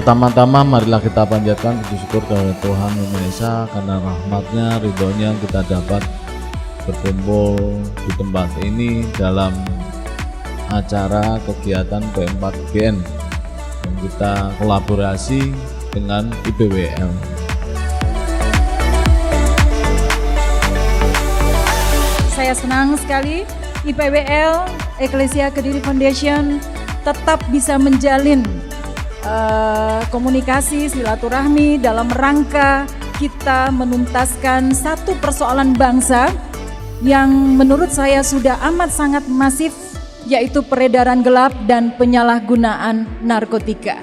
Pertama-tama marilah kita panjatkan puji syukur kepada Tuhan Yang Maha Esa karena rahmatnya, ridhonya kita dapat berkumpul di tempat ini dalam acara kegiatan P4GN yang kita kolaborasi dengan IPWL. Saya senang sekali IPWL Eklesia Kediri Foundation tetap bisa menjalin komunikasi silaturahmi dalam rangka kita menuntaskan satu persoalan bangsa yang menurut saya sudah amat sangat masif, yaitu peredaran gelap dan penyalahgunaan narkotika.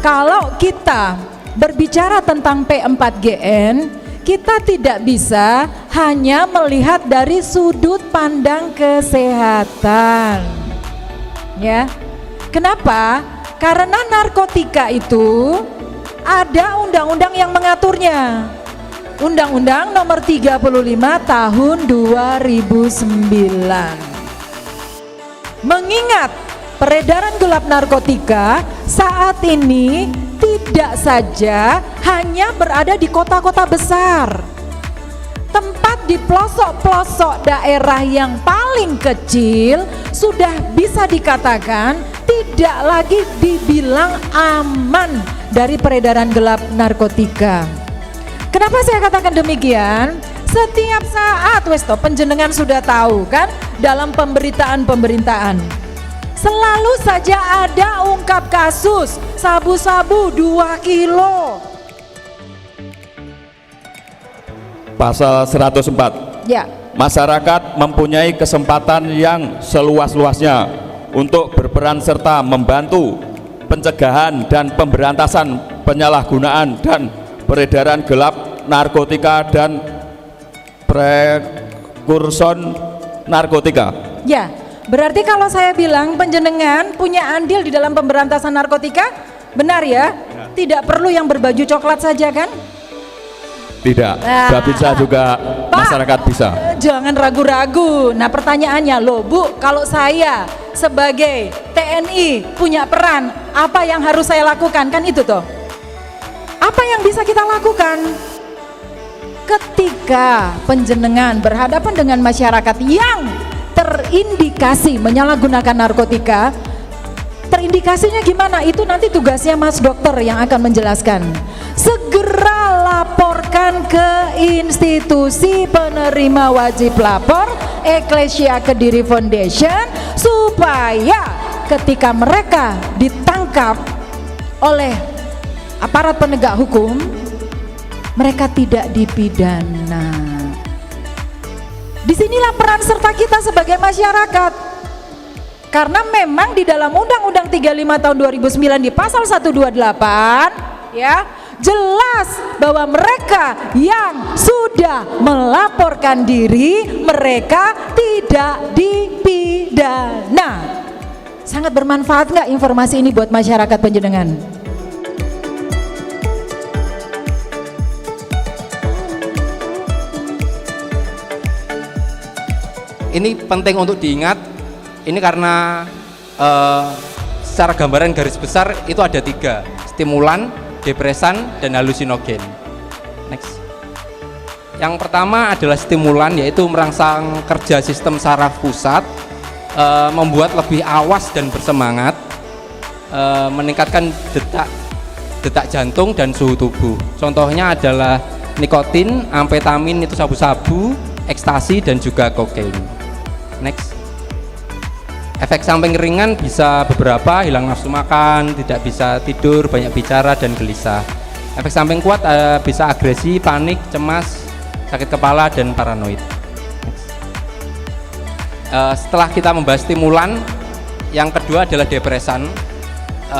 Kalau kita berbicara tentang P4GN, kita tidak bisa hanya melihat dari sudut pandang kesehatan. Ya. Kenapa? Karena narkotika itu ada undang-undang yang mengaturnya. Undang-Undang Nomor 35 Tahun 2009. Mengingat peredaran gelap narkotika saat ini tidak saja hanya berada di kota-kota besar. Tempat di pelosok-pelosok daerah yang paling kecil sudah bisa dikatakan tidak lagi dibilang aman dari peredaran gelap narkotika. Kenapa saya katakan demikian? Setiap saat penjenengan sudah tahu kan dalam pemberitaan selalu saja ada ungkap kasus sabu-sabu 2 kilo. Pasal 104. Ya. Masyarakat mempunyai kesempatan yang seluas-luasnya untuk berperan serta membantu pencegahan dan pemberantasan penyalahgunaan dan peredaran gelap narkotika dan prekurson narkotika. Ya. Berarti kalau saya bilang penjenengan punya andil di dalam pemberantasan narkotika, benar ya? Tidak perlu yang berbaju coklat saja kan? Tidak, bisa juga Pak, masyarakat bisa. Jangan ragu-ragu. Nah pertanyaannya loh Bu, kalau saya sebagai TNI punya peran, apa yang harus saya lakukan? Kan itu toh. Apa yang bisa kita lakukan? Ketika penjenengan berhadapan dengan masyarakat yang terindikasi menyalahgunakan narkotika, terindikasinya gimana? Itu nanti tugasnya Mas Dokter yang akan menjelaskan. Segera laporkan ke institusi penerima wajib lapor Eklesia Kediri Foundation supaya ketika mereka ditangkap oleh aparat penegak hukum, mereka tidak dipidana. Disinilah peran serta kita sebagai masyarakat. Karena memang di dalam Undang-Undang 35 tahun 2009 di pasal 128 ya, jelas bahwa mereka yang sudah melaporkan diri mereka tidak dipidana. Sangat bermanfaat nggak informasi ini buat masyarakat penjenengan? Ini penting untuk diingat, ini karena secara gambaran garis besar itu ada 3, stimulan, depresan, dan halusinogen. Next. Yang pertama adalah stimulan, yaitu merangsang kerja sistem saraf pusat, membuat lebih awas dan bersemangat. meningkatkan detak jantung dan suhu tubuh. Contohnya adalah nikotin, amfetamin itu sabu-sabu, ekstasi dan juga kokain. Next. Efek samping ringan bisa beberapa, hilang nafsu makan, tidak bisa tidur, banyak bicara dan gelisah. Efek samping kuat bisa agresi, panik, cemas, sakit kepala dan paranoid. Setelah kita membahas stimulan, yang kedua adalah depresan.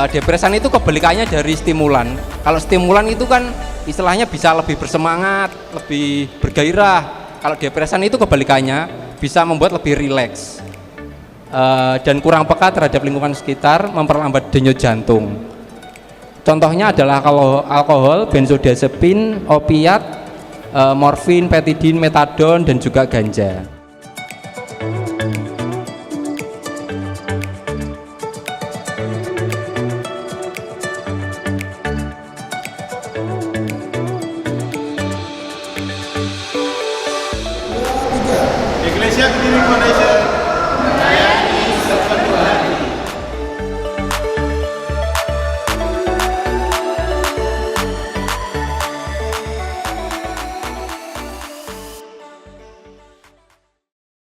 Depresan itu kebalikannya dari stimulan. Kalau stimulan itu kan istilahnya bisa lebih bersemangat, lebih bergairah. Kalau depresan itu kebalikannya, bisa membuat lebih rileks dan kurang peka terhadap lingkungan sekitar, memperlambat denyut jantung. Contohnya adalah kalau alkohol, benzodiazepin, opiat, morfin, petidin, metadon dan juga ganja. Iglesia Kediri Foundation